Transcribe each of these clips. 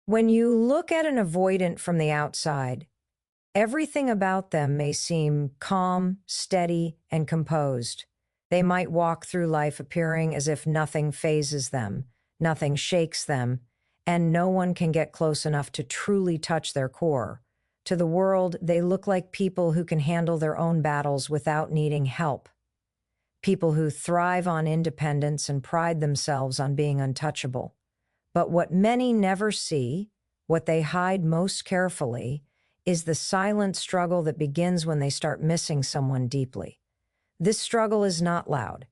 When you look at an avoidant from the outside, everything about them may seem calm, steady, and composed. They might walk through life appearing as if nothing phases them, nothing shakes them, and no one can get close enough to truly touch their core. To the world, they look like people who can handle their own battles without needing help. People who thrive on independence and pride themselves on being untouchable. But what many never see, what they hide most carefully, is the silent struggle that begins when they start missing someone deeply. This struggle is not loud.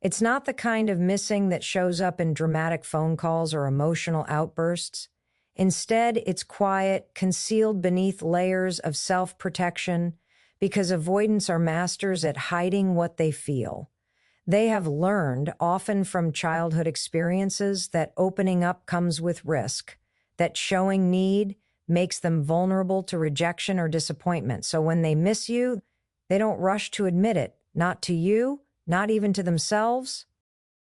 It's not the kind of missing that shows up in dramatic phone calls or emotional outbursts. Instead, it's quiet, concealed beneath layers of self-protection, because avoidants are masters at hiding what they feel. They have learned, often from childhood experiences, that opening up comes with risk, that showing need makes them vulnerable to rejection or disappointment. So when they miss you, they don't rush to admit it, not to you, not even to themselves.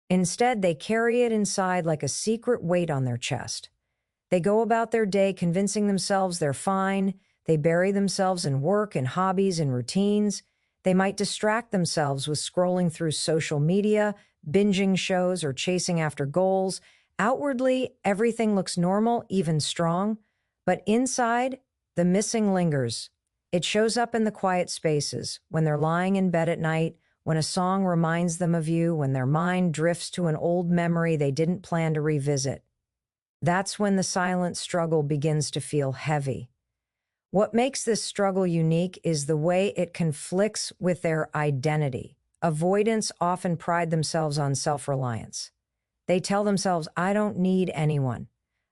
Instead, they carry it inside like a secret weight on their chest. They go about their day convincing themselves they're fine. They bury themselves in work and hobbies and routines. They might distract themselves with scrolling through social media, binging shows, or chasing after goals. Outwardly, everything looks normal, even strong. But inside, the missing lingers. It shows up in the quiet spaces, when they're lying in bed at night, when a song reminds them of you, when their mind drifts to an old memory they didn't plan to revisit. That's when the silent struggle begins to feel heavy. What makes this struggle unique is the way it conflicts with their identity. Avoidants often pride themselves on self-reliance. They tell themselves, I don't need anyone.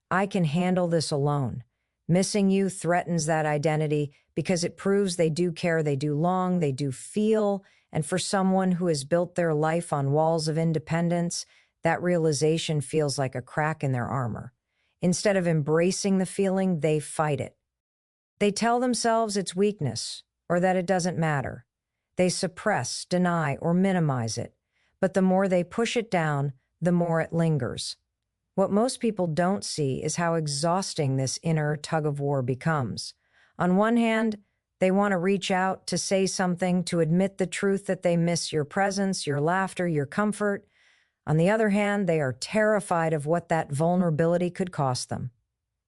I can handle this alone. Missing you threatens that identity because it proves they do care, they do long, they do feel, and for someone who has built their life on walls of independence, that realization feels like a crack in their armor. Instead of embracing the feeling, they fight it. They tell themselves it's weakness or that it doesn't matter. They suppress, deny, or minimize it. But the more they push it down, the more it lingers. What most people don't see is how exhausting this inner tug-of-war becomes. On one hand, they want to reach out, to say something, to admit the truth that they miss your presence, your laughter, your comfort. On the other hand, they are terrified of what that vulnerability could cost them.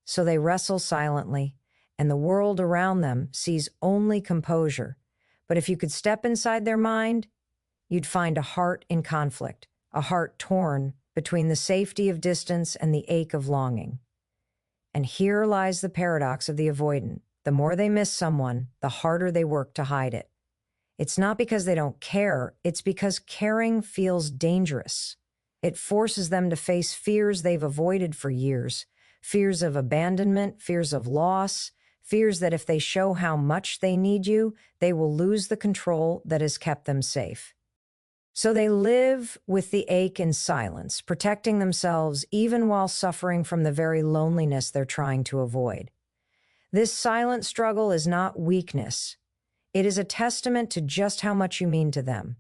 So they wrestle silently, and the world around them sees only composure. But if you could step inside their mind, you'd find a heart in conflict, a heart torn between the safety of distance and the ache of longing. And here lies the paradox of the avoidant. The more they miss someone, the harder they work to hide it. It's not because they don't care, it's because caring feels dangerous. It forces them to face fears they've avoided for years, fears of abandonment, fears of loss, fears that if they show how much they need you, they will lose the control that has kept them safe. So they live with the ache in silence, protecting themselves even while suffering from the very loneliness they're trying to avoid. This silent struggle is not weakness. It is a testament to just how much you mean to them.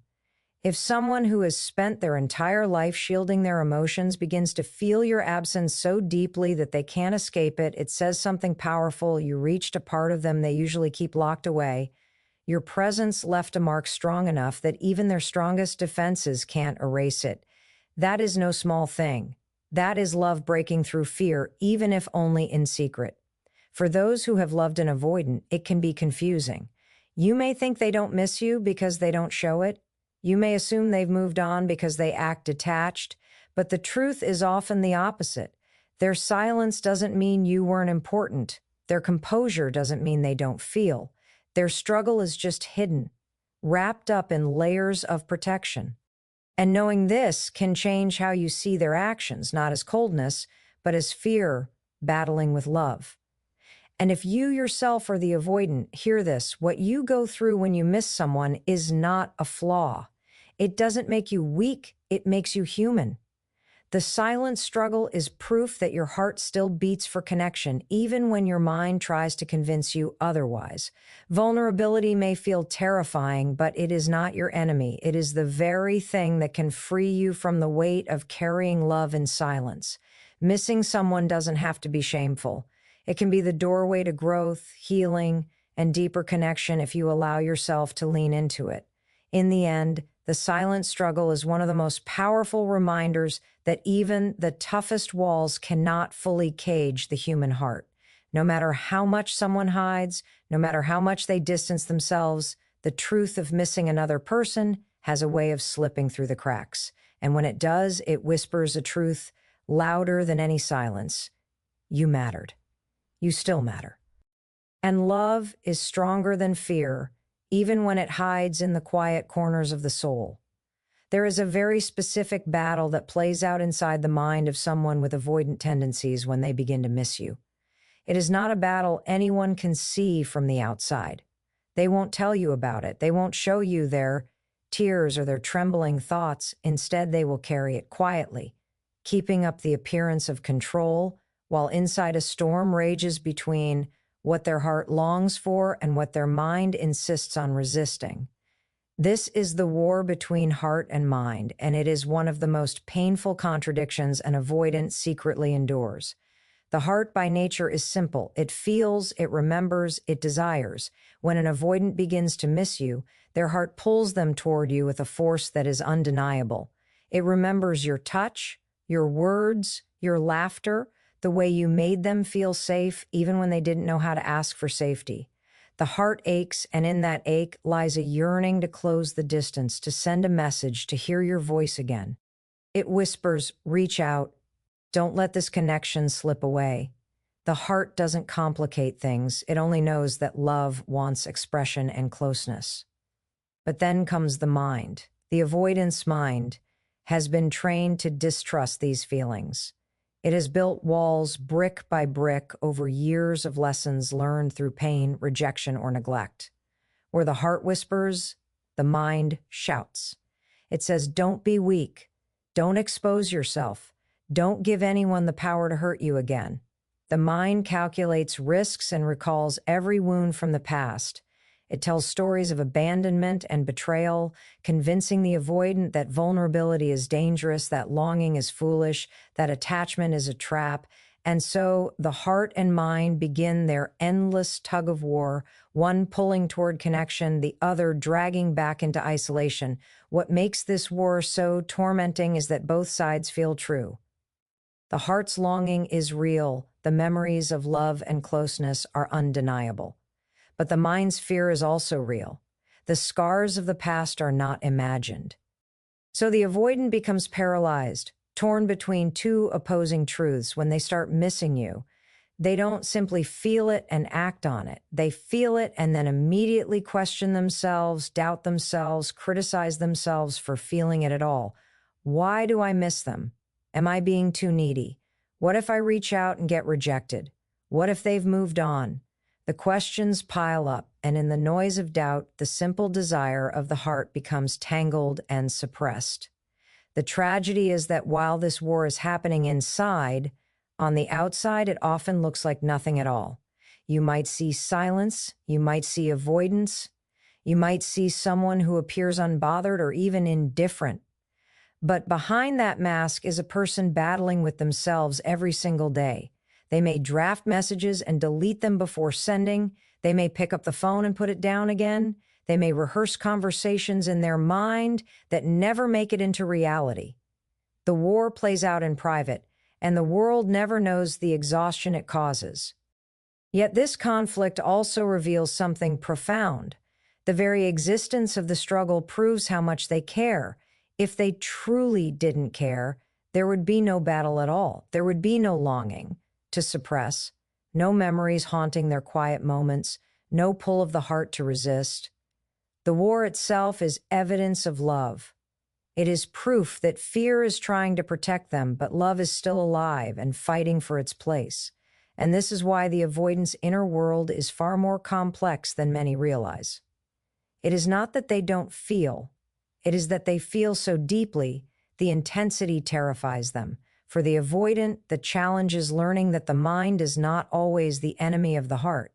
If someone who has spent their entire life shielding their emotions begins to feel your absence so deeply that they can't escape it, it says something powerful. You reached a part of them they usually keep locked away. Your presence left a mark strong enough that even their strongest defenses can't erase it. That is no small thing. That is love breaking through fear, even if only in secret. For those who have loved an avoidant, it can be confusing. You may think they don't miss you because they don't show it. You may assume they've moved on because they act detached, but the truth is often the opposite. Their silence doesn't mean you weren't important. Their composure doesn't mean they don't feel. Their struggle is just hidden, wrapped up in layers of protection. And knowing this can change how you see their actions, not as coldness, but as fear battling with love. And if you yourself are the avoidant, hear this: what you go through when you miss someone is not a flaw. It doesn't make you weak, it makes you human. The silent struggle is proof that your heart still beats for connection, even when your mind tries to convince you otherwise. Vulnerability may feel terrifying, but it is not your enemy. It is the very thing that can free you from the weight of carrying love in silence. Missing someone doesn't have to be shameful. It can be the doorway to growth, healing, and deeper connection if you allow yourself to lean into it. In the end, the silent struggle is one of the most powerful reminders that even the toughest walls cannot fully cage the human heart. No matter how much someone hides, no matter how much they distance themselves, the truth of missing another person has a way of slipping through the cracks. And when it does, it whispers a truth louder than any silence. You mattered. You still matter. And love is stronger than fear, even when it hides in the quiet corners of the soul. There is a very specific battle that plays out inside the mind of someone with avoidant tendencies when they begin to miss you. It is not a battle anyone can see from the outside. They won't tell you about it. They won't show you their tears or their trembling thoughts. Instead, they will carry it quietly, keeping up the appearance of control while inside a storm rages between what their heart longs for and what their mind insists on resisting. This is the war between heart and mind, and it is one of the most painful contradictions an avoidant secretly endures. The heart by nature is simple. It feels, it remembers, it desires. When an avoidant begins to miss you, their heart pulls them toward you with a force that is undeniable. It remembers your touch, your words, your laughter, the way you made them feel safe even when they didn't know how to ask for safety. The heart aches, and in that ache lies a yearning to close the distance, to send a message, to hear your voice again. It whispers, reach out. Don't let this connection slip away. The heart doesn't complicate things. It only knows that love wants expression and closeness. But then comes the mind. The avoidance mind has been trained to distrust these feelings. It has built walls brick by brick over years of lessons learned through pain, rejection, or neglect. Where the heart whispers, the mind shouts. It says, don't be weak. Don't expose yourself. Don't give anyone the power to hurt you again. The mind calculates risks and recalls every wound from the past. It tells stories of abandonment and betrayal, convincing the avoidant that vulnerability is dangerous, that longing is foolish, that attachment is a trap. And so the heart and mind begin their endless tug of war, one pulling toward connection, the other dragging back into isolation. What makes this war so tormenting is that both sides feel true. The heart's longing is real. The memories of love and closeness are undeniable. But the mind's fear is also real. The scars of the past are not imagined. So the avoidant becomes paralyzed, torn between two opposing truths. When they start missing you, they don't simply feel it and act on it. They feel it and then immediately question themselves, doubt themselves, criticize themselves for feeling it at all. Why do I miss them? Am I being too needy? What if I reach out and get rejected? What if they've moved on? The questions pile up, and in the noise of doubt, the simple desire of the heart becomes tangled and suppressed. The tragedy is that while this war is happening inside, on the outside, it often looks like nothing at all. You might see silence, you might see avoidance, you might see someone who appears unbothered or even indifferent. But behind that mask is a person battling with themselves every single day. They may draft messages and delete them before sending. They may pick up the phone and put it down again. They may rehearse conversations in their mind that never make it into reality. The war plays out in private, and the world never knows the exhaustion it causes. Yet this conflict also reveals something profound. The very existence of the struggle proves how much they care. If they truly didn't care, there would be no battle at all. There would be no longing to suppress, no memories haunting their quiet moments, no pull of the heart to resist. The war itself is evidence of love. It is proof that fear is trying to protect them, but love is still alive and fighting for its place. And this is why the avoidant's inner world is far more complex than many realize. It is not that they don't feel. It is that they feel so deeply, the intensity terrifies them. For the avoidant, the challenge is learning that the mind is not always the enemy of the heart.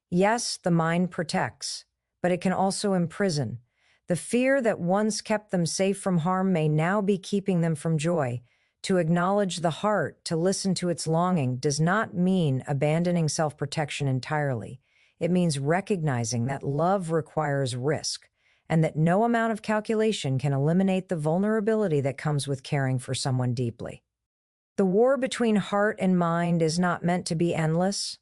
Yes, the mind protects, but it can also imprison. The fear that once kept them safe from harm may now be keeping them from joy. To acknowledge the heart, to listen to its longing, does not mean abandoning self-protection entirely. It means recognizing that love requires risk, and that no amount of calculation can eliminate the vulnerability that comes with caring for someone deeply. The war between heart and mind is not meant to be endless.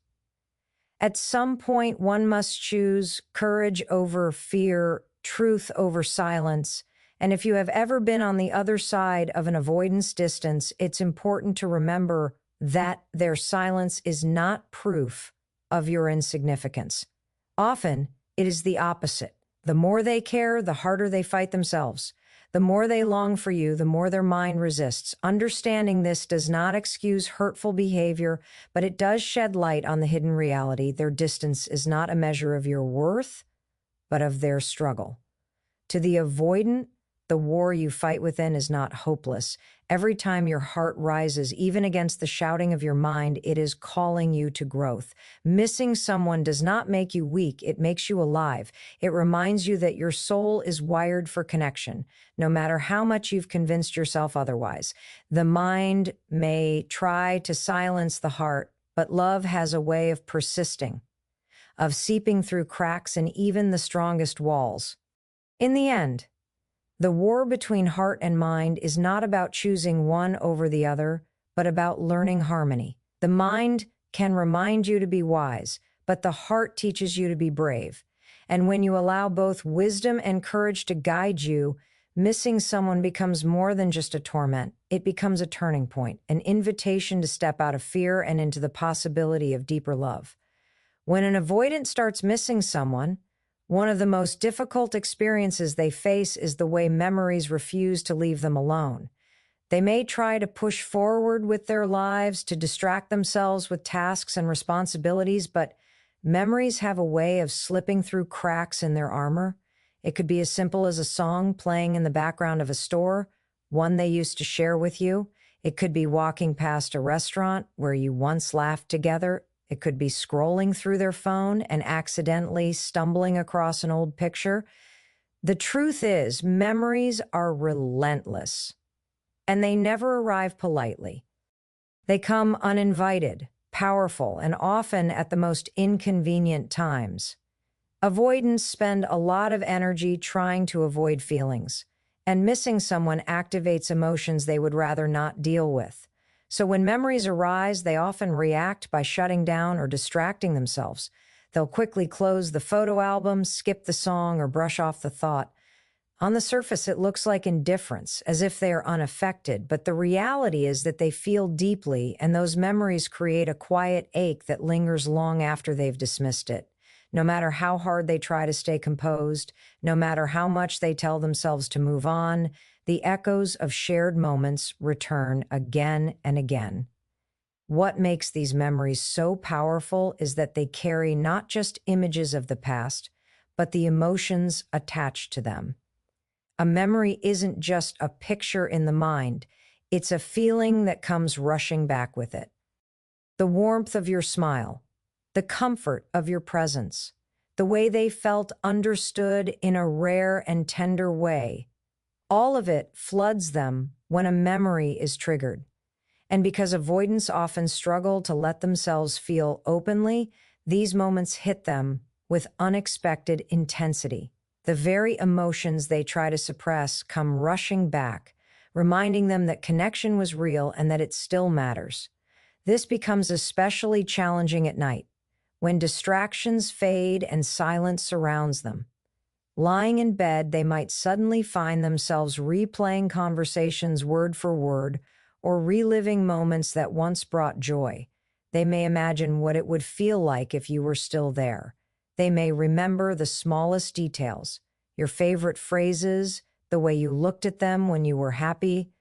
At some point, one must choose courage over fear, truth over silence. And if you have ever been on the other side of an avoidance distance, it's important to remember that their silence is not proof of your insignificance. Often, it is the opposite. The more they care, the harder they fight themselves. The more they long for you, the more their mind resists. Understanding this does not excuse hurtful behavior, but it does shed light on the hidden reality. Their distance is not a measure of your worth, but of their struggle. To the avoidant, the war you fight within is not hopeless. Every time your heart rises, even against the shouting of your mind, it is calling you to growth. Missing someone does not make you weak, it makes you alive. It reminds you that your soul is wired for connection, no matter how much you've convinced yourself otherwise. The mind may try to silence the heart, but love has a way of persisting, of seeping through cracks in even the strongest walls. In the end, the war between heart and mind is not about choosing one over the other, but about learning harmony. The mind can remind you to be wise, but the heart teaches you to be brave. And when you allow both wisdom and courage to guide you, missing someone becomes more than just a torment. It becomes a turning point, an invitation to step out of fear and into the possibility of deeper love. When an avoidant starts missing someone, one of the most difficult experiences they face is the way memories refuse to leave them alone. They may try to push forward with their lives, to distract themselves with tasks and responsibilities, but memories have a way of slipping through cracks in their armor. It could be as simple as a song playing in the background of a store, one they used to share with you. It could be walking past a restaurant where you once laughed together. It could be scrolling through their phone and accidentally stumbling across an old picture. The truth is, memories are relentless, and they never arrive politely. They come uninvited, powerful, and often at the most inconvenient times. Avoidants spend a lot of energy trying to avoid feelings, and missing someone activates emotions they would rather not deal with. So when memories arise, they often react by shutting down or distracting themselves. They'll quickly close the photo album, skip the song, or brush off the thought. On the surface, it looks like indifference, as if they are unaffected, but the reality is that they feel deeply, and those memories create a quiet ache that lingers long after they've dismissed it. No matter how hard they try to stay composed, no matter how much they tell themselves to move on, the echoes of shared moments return again and again. What makes these memories so powerful is that they carry not just images of the past, but the emotions attached to them. A memory isn't just a picture in the mind, it's a feeling that comes rushing back with it. The warmth of your smile, the comfort of your presence, the way they felt understood in a rare and tender way. All of it floods them when a memory is triggered. And because avoidants often struggle to let themselves feel openly, these moments hit them with unexpected intensity. The very emotions they try to suppress come rushing back, reminding them that connection was real and that it still matters. This becomes especially challenging at night, when distractions fade and silence surrounds them. Lying in bed, they might suddenly find themselves replaying conversations word for word or reliving moments that once brought joy. They may imagine what it would feel like if you were still there. They may remember the smallest details, your favorite phrases, the way you looked at them when you were happy,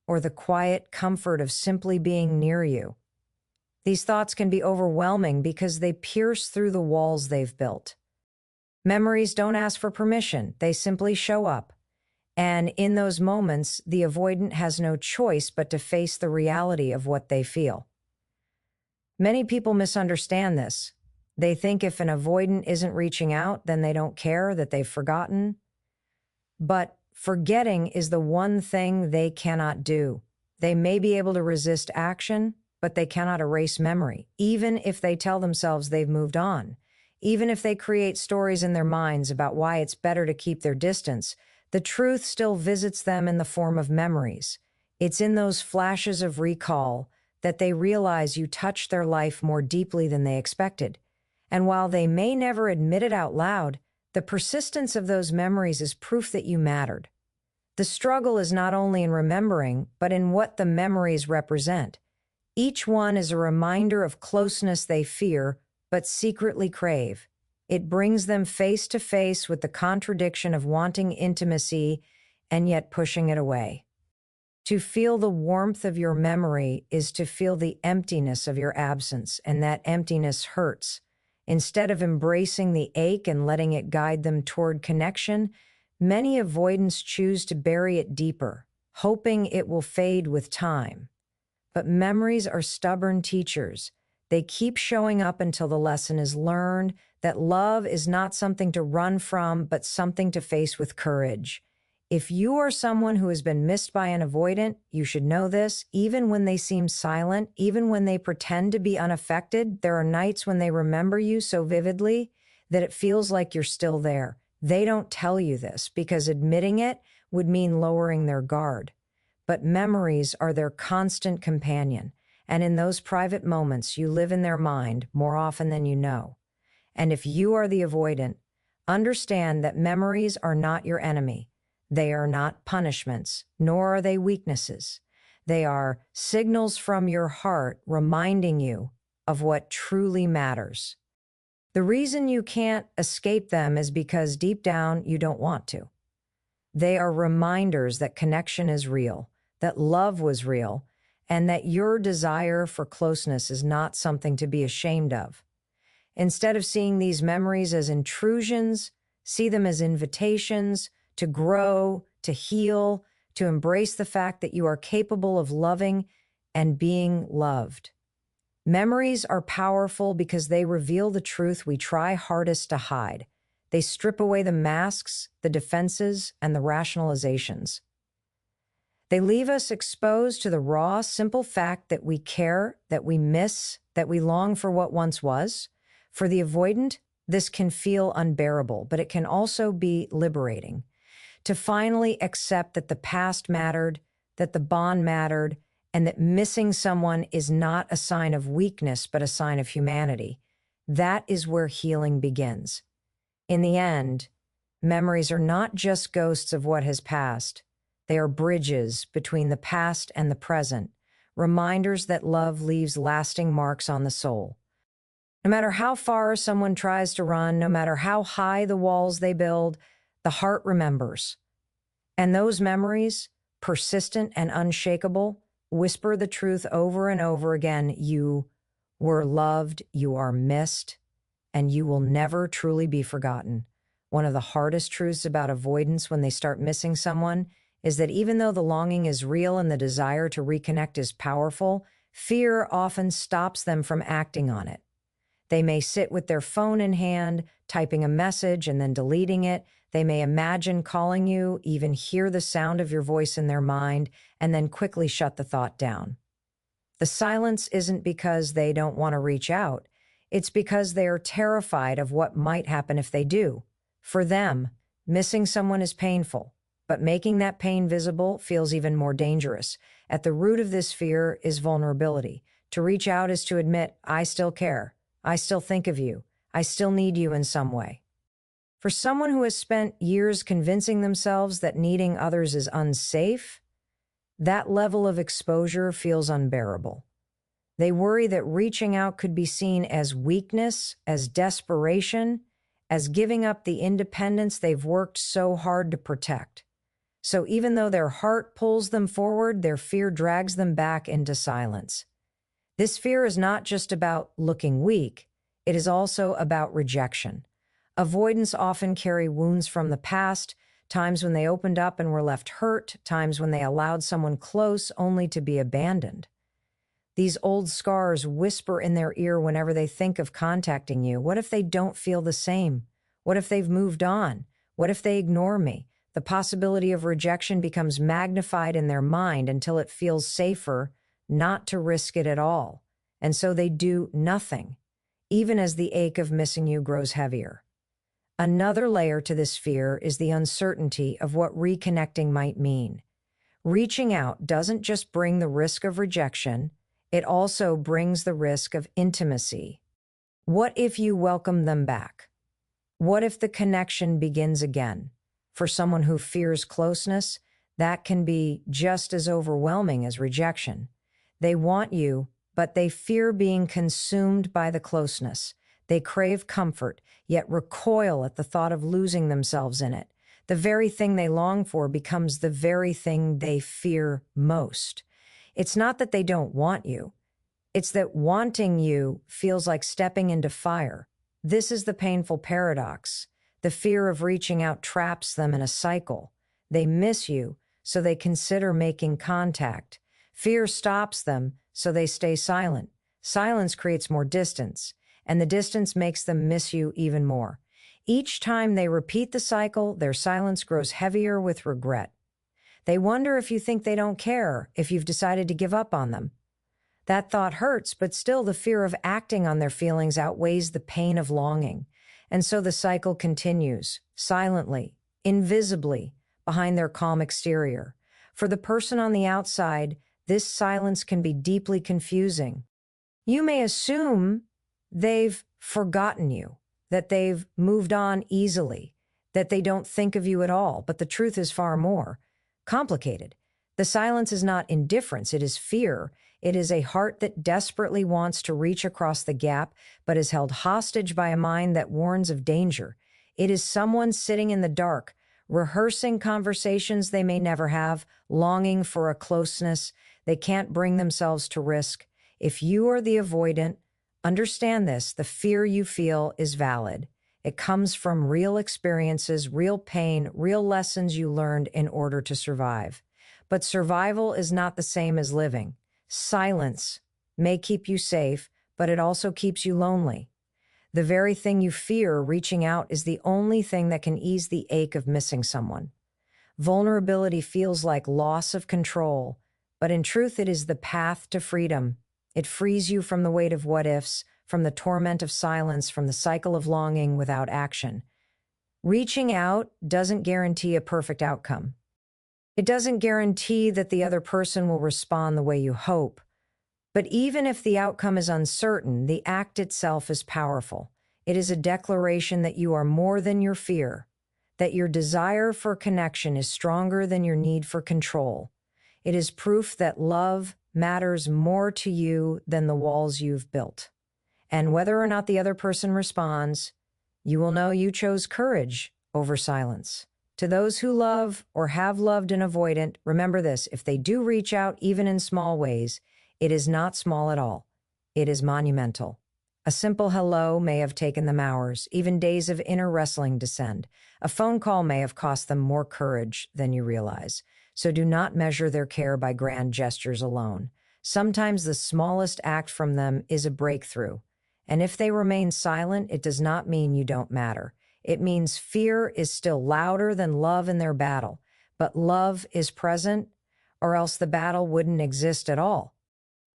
or the quiet comfort of simply being near you. These thoughts can be overwhelming because they pierce through the walls they've built. Memories don't ask for permission, they simply show up. And in those moments, the avoidant has no choice but to face the reality of what they feel. Many people misunderstand this. They think if an avoidant isn't reaching out, then they don't care, that they've forgotten. But forgetting is the one thing they cannot do. They may be able to resist action, but they cannot erase memory, even if they tell themselves they've moved on. Even if they create stories in their minds about why it's better to keep their distance, the truth still visits them in the form of memories. It's in those flashes of recall that they realize you touched their life more deeply than they expected. And while they may never admit it out loud, the persistence of those memories is proof that you mattered. The struggle is not only in remembering, but in what the memories represent. Each one is a reminder of closeness they fear, but secretly crave. It brings them face to face with the contradiction of wanting intimacy and yet pushing it away. To feel the warmth of your memory is to feel the emptiness of your absence, and that emptiness hurts. Instead of embracing the ache and letting it guide them toward connection, many avoidants choose to bury it deeper, hoping it will fade with time. But memories are stubborn teachers. They keep showing up until the lesson is learned that love is not something to run from, but something to face with courage. If you are someone who has been missed by an avoidant, you should know this. Even when they seem silent, even when they pretend to be unaffected, there are nights when they remember you so vividly that it feels like you're still there. They don't tell you this because admitting it would mean lowering their guard. But memories are their constant companion, and in those private moments, you live in their mind more often than you know. And if you are the avoidant, understand that memories are not your enemy. They are not punishments, nor are they weaknesses. They are signals from your heart reminding you of what truly matters. The reason you can't escape them is because deep down you don't want to. They are reminders that connection is real, that love was real, and that your desire for closeness is not something to be ashamed of. Instead of seeing these memories as intrusions, see them as invitations to grow, to heal, to embrace the fact that you are capable of loving and being loved. Memories are powerful because they reveal the truth we try hardest to hide. They strip away the masks, the defenses, and the rationalizations. They leave us exposed to the raw, simple fact that we care, that we miss, that we long for what once was. For the avoidant, this can feel unbearable, but it can also be liberating. To finally accept that the past mattered, that the bond mattered, and that missing someone is not a sign of weakness, but a sign of humanity. That is where healing begins. In the end, memories are not just ghosts of what has passed. They are bridges between the past and the present, reminders that love leaves lasting marks on the soul. No matter how far someone tries to run, no matter how high the walls they build, the heart remembers. And those memories, persistent and unshakable, whisper the truth over and over again. You were loved, you are missed, and you will never truly be forgotten. One of the hardest truths about avoidance when they start missing someone is that even though the longing is real and the desire to reconnect is powerful, fear often stops them from acting on it. They may sit with their phone in hand, typing a message and then deleting it. They may imagine calling you, even hear the sound of your voice in their mind, and then quickly shut the thought down. The silence isn't because they don't want to reach out. It's because they are terrified of what might happen if they do. For them, missing someone is painful, but making that pain visible feels even more dangerous. At the root of this fear is vulnerability. To reach out is to admit, I still care. I still think of you. I still need you in some way. For someone who has spent years convincing themselves that needing others is unsafe, that level of exposure feels unbearable. They worry that reaching out could be seen as weakness, as desperation, as giving up the independence they've worked so hard to protect. So even though their heart pulls them forward, their fear drags them back into silence. This fear is not just about looking weak, it is also about rejection. Avoidants often carry wounds from the past, times when they opened up and were left hurt, times when they allowed someone close only to be abandoned. These old scars whisper in their ear whenever they think of contacting you. What if they don't feel the same? What if they've moved on? What if they ignore me? The possibility of rejection becomes magnified in their mind until it feels safer not to risk it at all. And so they do nothing, even as the ache of missing you grows heavier. Another layer to this fear is the uncertainty of what reconnecting might mean. Reaching out doesn't just bring the risk of rejection, it also brings the risk of intimacy. What if you welcome them back? What if the connection begins again? For someone who fears closeness, that can be just as overwhelming as rejection. They want you, but they fear being consumed by the closeness. They crave comfort, yet recoil at the thought of losing themselves in it. The very thing they long for becomes the very thing they fear most. It's not that they don't want you. It's that wanting you feels like stepping into fire. This is the painful paradox. The fear of reaching out traps them in a cycle. They miss you, so they consider making contact. Fear stops them, so they stay silent. Silence creates more distance, and the distance makes them miss you even more. Each time they repeat the cycle, their silence grows heavier with regret. They wonder if you think they don't care, if you've decided to give up on them. That thought hurts, but still the fear of acting on their feelings outweighs the pain of longing. And so the cycle continues, silently, invisibly, behind their calm exterior. For the person on the outside, this silence can be deeply confusing. You may assume they've forgotten you, that they've moved on easily, that they don't think of you at all, but the truth is far more complicated. The silence is not indifference, it is fear. It is a heart that desperately wants to reach across the gap, but is held hostage by a mind that warns of danger. It is someone sitting in the dark, rehearsing conversations they may never have, longing for a closeness they can't bring themselves to risk. If you are the avoidant, understand this: the fear you feel is valid. It comes from real experiences, real pain, real lessons you learned in order to survive. But survival is not the same as living. Silence may keep you safe, but it also keeps you lonely. The very thing you fear, reaching out, is the only thing that can ease the ache of missing someone. Vulnerability feels like loss of control, but in truth it is the path to freedom. It frees you from the weight of what-ifs, from the torment of silence, from the cycle of longing without action. Reaching out doesn't guarantee a perfect outcome. It doesn't guarantee that the other person will respond the way you hope. But even if the outcome is uncertain, the act itself is powerful. It is a declaration that you are more than your fear, that your desire for connection is stronger than your need for control. It is proof that love matters more to you than the walls you've built. And whether or not the other person responds, you will know you chose courage over silence. To those who love or have loved an avoidant, remember this: if they do reach out, even in small ways, it is not small at all. It is monumental. A simple hello may have taken them hours, even days of inner wrestling to send. A phone call may have cost them more courage than you realize. So do not measure their care by grand gestures alone. Sometimes the smallest act from them is a breakthrough. And if they remain silent, it does not mean you don't matter. It means fear is still louder than love in their battle. But love is present, or else the battle wouldn't exist at all.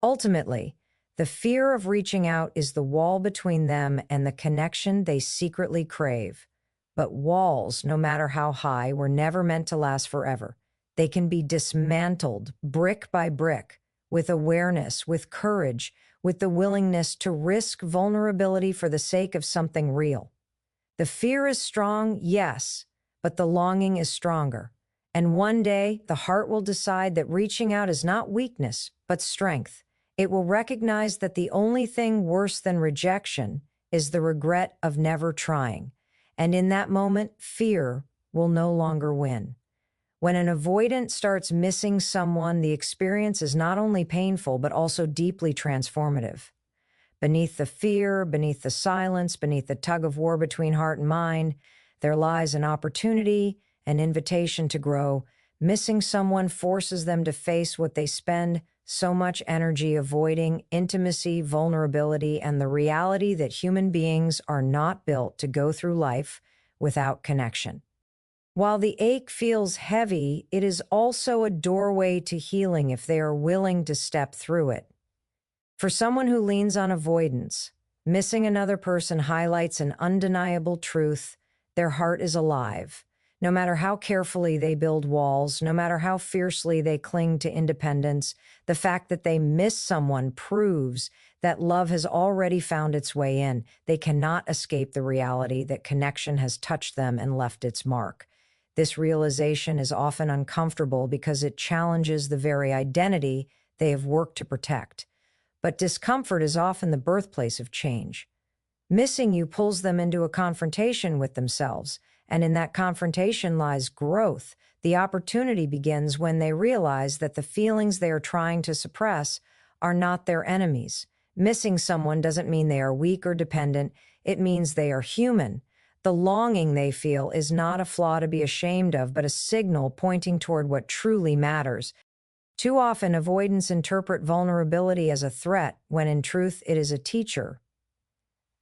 Ultimately, the fear of reaching out is the wall between them and the connection they secretly crave. But walls, no matter how high, were never meant to last forever. They can be dismantled brick by brick, with awareness, with courage, with the willingness to risk vulnerability for the sake of something real. The fear is strong, yes, but the longing is stronger. And one day, the heart will decide that reaching out is not weakness, but strength. It will recognize that the only thing worse than rejection is the regret of never trying. And in that moment, fear will no longer win. When an avoidant starts missing someone, the experience is not only painful, but also deeply transformative. Beneath the fear, beneath the silence, beneath the tug of war between heart and mind, there lies an opportunity, an invitation to grow. Missing someone forces them to face what they spend so much energy avoiding: intimacy, vulnerability, and the reality that human beings are not built to go through life without connection. While the ache feels heavy, it is also a doorway to healing if they are willing to step through it. For someone who leans on avoidance, missing another person highlights an undeniable truth: their heart is alive. No matter how carefully they build walls, no matter how fiercely they cling to independence, the fact that they miss someone proves that love has already found its way in. They cannot escape the reality that connection has touched them and left its mark. This realization is often uncomfortable because it challenges the very identity they have worked to protect. But discomfort is often the birthplace of change. Missing you pulls them into a confrontation with themselves, and in that confrontation lies growth. The opportunity begins when they realize that the feelings they are trying to suppress are not their enemies. Missing someone doesn't mean they are weak or dependent. It means they are human. The longing they feel is not a flaw to be ashamed of, but a signal pointing toward what truly matters. Too often, avoidants interpret vulnerability as a threat, when in truth it is a teacher.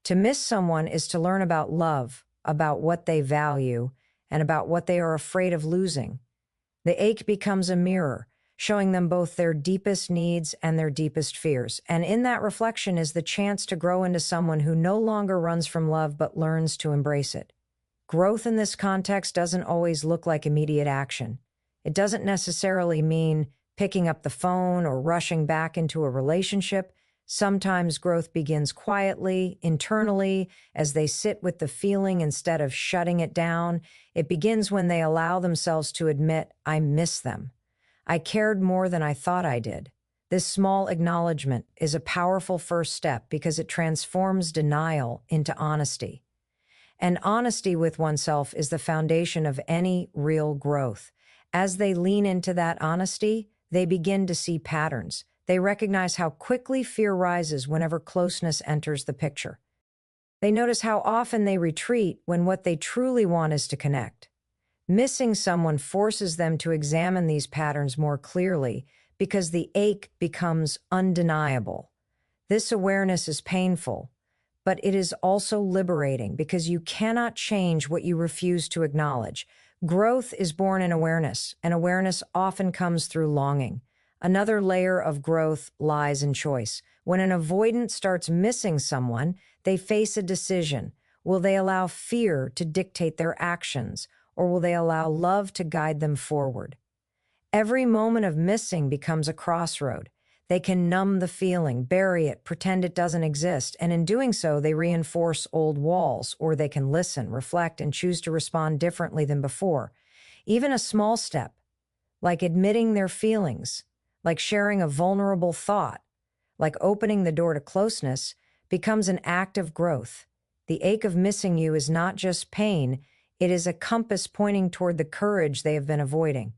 To miss someone is to learn about love, about what they value, and about what they are afraid of losing. The ache becomes a mirror, showing them both their deepest needs and their deepest fears. And in that reflection is the chance to grow into someone who no longer runs from love but learns to embrace it. Growth in this context doesn't always look like immediate action. It doesn't necessarily mean picking up the phone or rushing back into a relationship. Sometimes growth begins quietly, internally, as they sit with the feeling instead of shutting it down. It begins when they allow themselves to admit, "I miss them. I cared more than I thought I did." This small acknowledgement is a powerful first step because it transforms denial into honesty. And honesty with oneself is the foundation of any real growth. As they lean into that honesty, they begin to see patterns. They recognize how quickly fear rises whenever closeness enters the picture. They notice how often they retreat when what they truly want is to connect. Missing someone forces them to examine these patterns more clearly because the ache becomes undeniable. This awareness is painful, but it is also liberating because you cannot change what you refuse to acknowledge. Growth is born in awareness, and awareness often comes through longing. Another layer of growth lies in choice. When an avoidant starts missing someone, they face a decision. Will they allow fear to dictate their actions, or will they allow love to guide them forward? Every moment of missing becomes a crossroad. They can numb the feeling, bury it, pretend it doesn't exist, and in doing so, they reinforce old walls, or they can listen, reflect, and choose to respond differently than before. Even a small step, like admitting their feelings, like sharing a vulnerable thought, like opening the door to closeness, becomes an act of growth. The ache of missing you is not just pain, it is a compass pointing toward the courage they have been avoiding.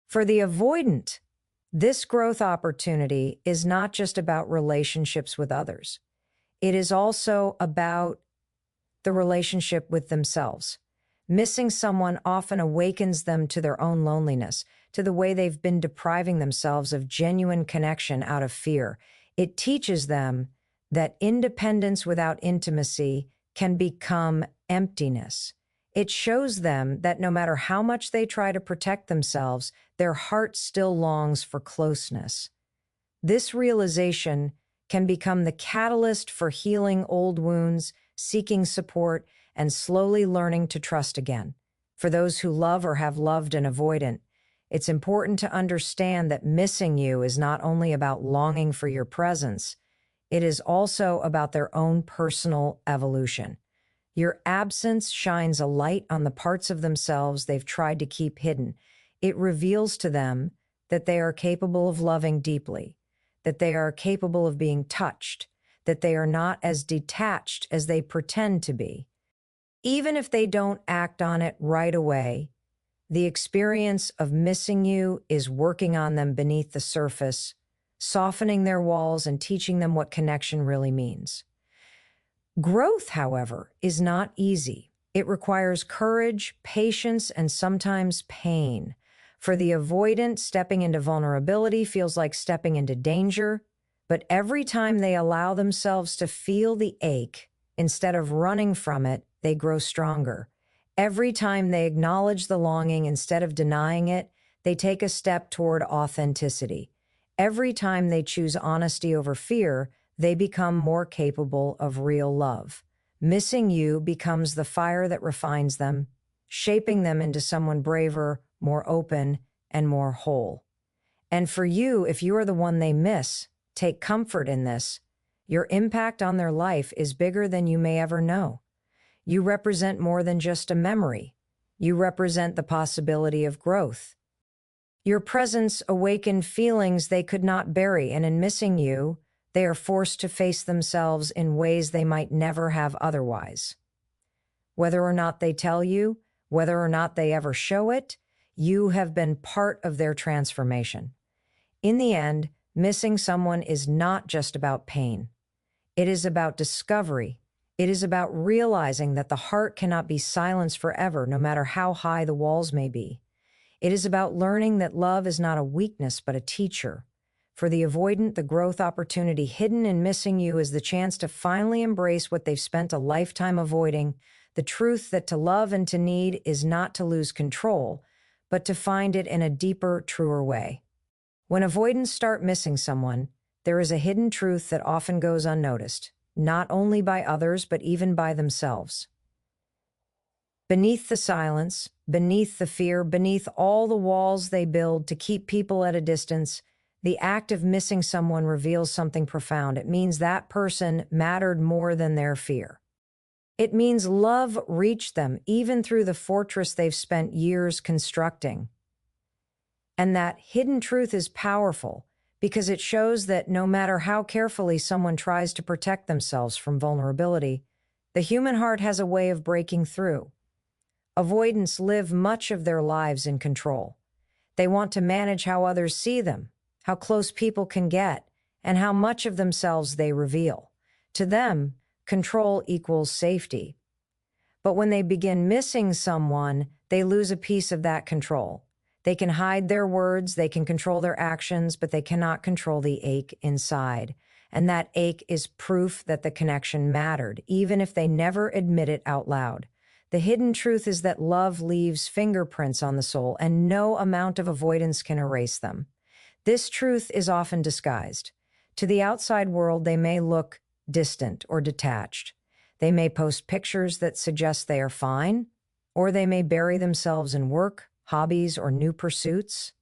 For the avoidant, this growth opportunity is not just about relationships with others. It is also about the relationship with themselves. Missing someone often awakens them to their own loneliness, to the way they've been depriving themselves of genuine connection out of fear. It teaches them that independence without intimacy can become emptiness. It shows them that no matter how much they try to protect themselves, their heart still longs for closeness. This realization can become the catalyst for healing old wounds, seeking support, and slowly learning to trust again. For those who love or have loved an avoidant, it's important to understand that missing you is not only about longing for your presence, it is also about their own personal evolution. Your absence shines a light on the parts of themselves they've tried to keep hidden. It reveals to them that they are capable of loving deeply, that they are capable of being touched, that they are not as detached as they pretend to be. Even if they don't act on it right away, the experience of missing you is working on them beneath the surface, softening their walls and teaching them what connection really means. Growth, however, is not easy. It requires courage, patience, and sometimes pain. For the avoidant, stepping into vulnerability feels like stepping into danger, but every time they allow themselves to feel the ache, instead of running from it, they grow stronger. Every time they acknowledge the longing instead of denying it, they take a step toward authenticity. Every time they choose honesty over fear, they become more capable of real love. Missing you becomes the fire that refines them, shaping them into someone braver, more open, and more whole. And for you, if you are the one they miss, take comfort in this. Your impact on their life is bigger than you may ever know. You represent more than just a memory. You represent the possibility of growth. Your presence awakened feelings they could not bury, and in missing you, they are forced to face themselves in ways they might never have otherwise. Whether or not they tell you, whether or not they ever show it, you have been part of their transformation. In the end, missing someone is not just about pain. It is about discovery. It is about realizing that the heart cannot be silenced forever, no matter how high the walls may be. It is about learning that love is not a weakness, but a teacher. For the avoidant, the growth opportunity hidden in missing you is the chance to finally embrace what they've spent a lifetime avoiding, the truth that to love and to need is not to lose control, but to find it in a deeper, truer way. When avoidants start missing someone, there is a hidden truth that often goes unnoticed, not only by others, but even by themselves. Beneath the silence, beneath the fear, beneath all the walls they build to keep people at a distance, the act of missing someone reveals something profound. It means that person mattered more than their fear. It means love reached them even through the fortress they've spent years constructing. And that hidden truth is powerful because it shows that no matter how carefully someone tries to protect themselves from vulnerability, the human heart has a way of breaking through. Avoidants live much of their lives in control. They want to manage how others see them, how close people can get, and how much of themselves they reveal. To them, control equals safety. But when they begin missing someone, they lose a piece of that control. They can hide their words, they can control their actions, but they cannot control the ache inside. And that ache is proof that the connection mattered, even if they never admit it out loud. The hidden truth is that love leaves fingerprints on the soul, and no amount of avoidance can erase them. This truth is often disguised. To the outside world, they may look distant or detached. They may post pictures that suggest they are fine, or they may bury themselves in work, hobbies, or new pursuits.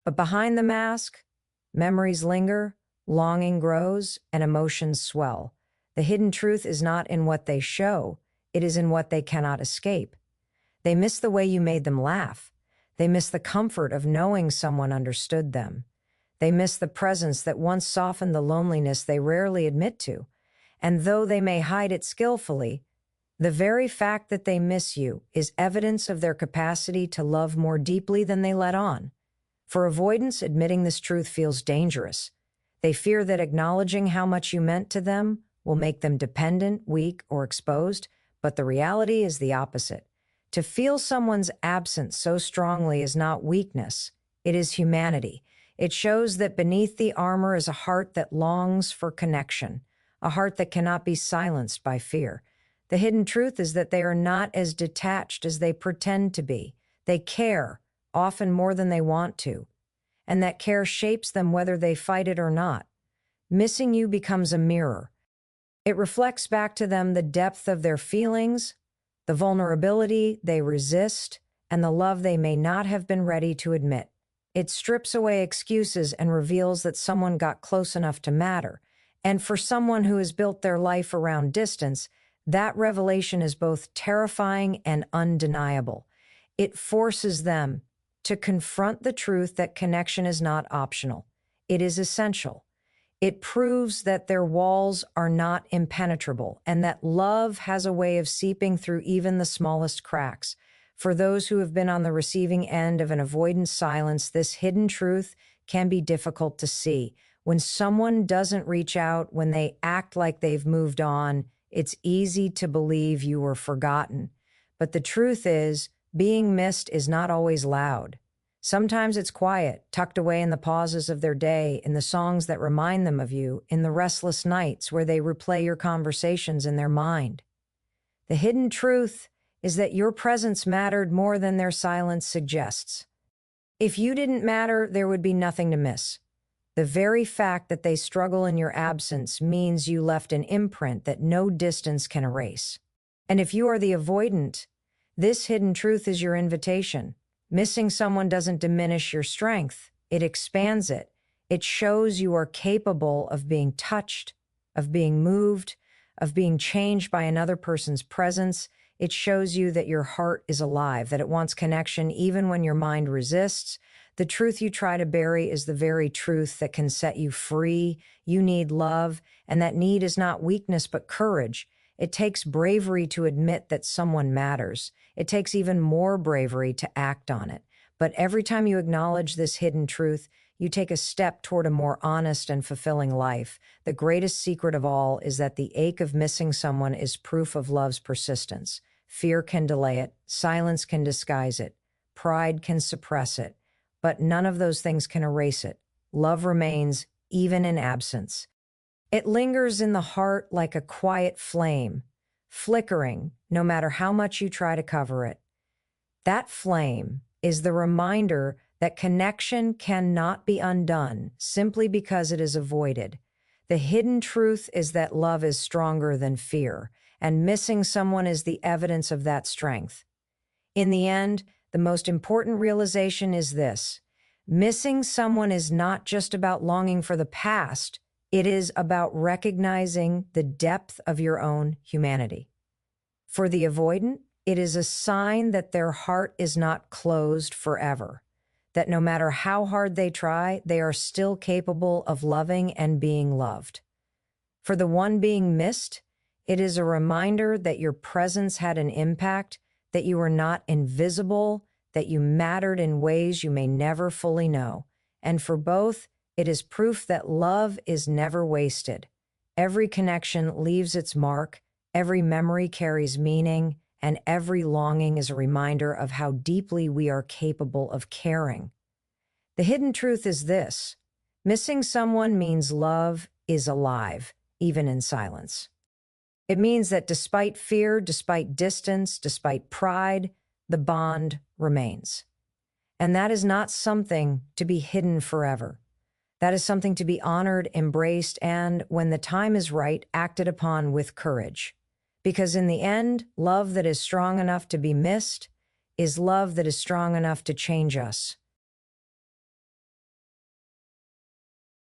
But behind the mask, memories linger, longing grows, and emotions swell. The hidden truth is not in what they show, it is in what they cannot escape. They miss the way you made them laugh. They miss the comfort of knowing someone understood them. They miss the presence that once softened the loneliness they rarely admit to. And though they may hide it skillfully, the very fact that they miss you is evidence of their capacity to love more deeply than they let on. For avoidants, admitting this truth feels dangerous. They fear that acknowledging how much you meant to them will make them dependent, weak, or exposed, but the reality is the opposite. To feel someone's absence so strongly is not weakness, it is humanity. It shows that beneath the armor is a heart that longs for connection, a heart that cannot be silenced by fear. The hidden truth is that they are not as detached as they pretend to be. They care, often more than they want to, and that care shapes them whether they fight it or not. Missing you becomes a mirror. It reflects back to them the depth of their feelings, the vulnerability they resist, and the love they may not have been ready to admit. It strips away excuses and reveals that someone got close enough to matter. And for someone who has built their life around distance, that revelation is both terrifying and undeniable. It forces them to confront the truth that connection is not optional. It is essential. It proves that their walls are not impenetrable and that love has a way of seeping through even the smallest cracks. For those who have been on the receiving end of an avoidant silence, this hidden truth can be difficult to see. When someone doesn't reach out, when they act like they've moved on, it's easy to believe you were forgotten. But the truth is, being missed is not always loud. Sometimes it's quiet, tucked away in the pauses of their day, in the songs that remind them of you, in the restless nights where they replay your conversations in their mind. The hidden truth is that your presence mattered more than their silence suggests. If you didn't matter, there would be nothing to miss. The very fact that they struggle in your absence means you left an imprint that no distance can erase. And if you are the avoidant, this hidden truth is your invitation. Missing someone doesn't diminish your strength. It expands it. It shows you are capable of being touched, of being moved, of being changed by another person's presence. It shows you that your heart is alive, that it wants connection even when your mind resists. The truth you try to bury is the very truth that can set you free. You need love, and that need is not weakness but courage. It takes bravery to admit that someone matters. It takes even more bravery to act on it. But every time you acknowledge this hidden truth, you take a step toward a more honest and fulfilling life. The greatest secret of all is that the ache of missing someone is proof of love's persistence. Fear can delay it. Silence can disguise it. Pride can suppress it. But none of those things can erase it. Love remains, even in absence. It lingers in the heart like a quiet flame, flickering no matter how much you try to cover it. That flame is the reminder that connection cannot be undone simply because it is avoided. The hidden truth is that love is stronger than fear, and missing someone is the evidence of that strength. In the end, the most important realization is this: missing someone is not just about longing for the past. It is about recognizing the depth of your own humanity. For the avoidant, it is a sign that their heart is not closed forever, that no matter how hard they try, they are still capable of loving and being loved. For the one being missed, it is a reminder that your presence had an impact, that you were not invisible, that you mattered in ways you may never fully know. And for both, it is proof that love is never wasted. Every connection leaves its mark, every memory carries meaning, and every longing is a reminder of how deeply we are capable of caring. The hidden truth is this: missing someone means love is alive, even in silence. It means that despite fear, despite distance, despite pride, the bond remains. And that is not something to be hidden forever. That is something to be honored, embraced, and, when the time is right, acted upon with courage. Because in the end, love that is strong enough to be missed is love that is strong enough to change us.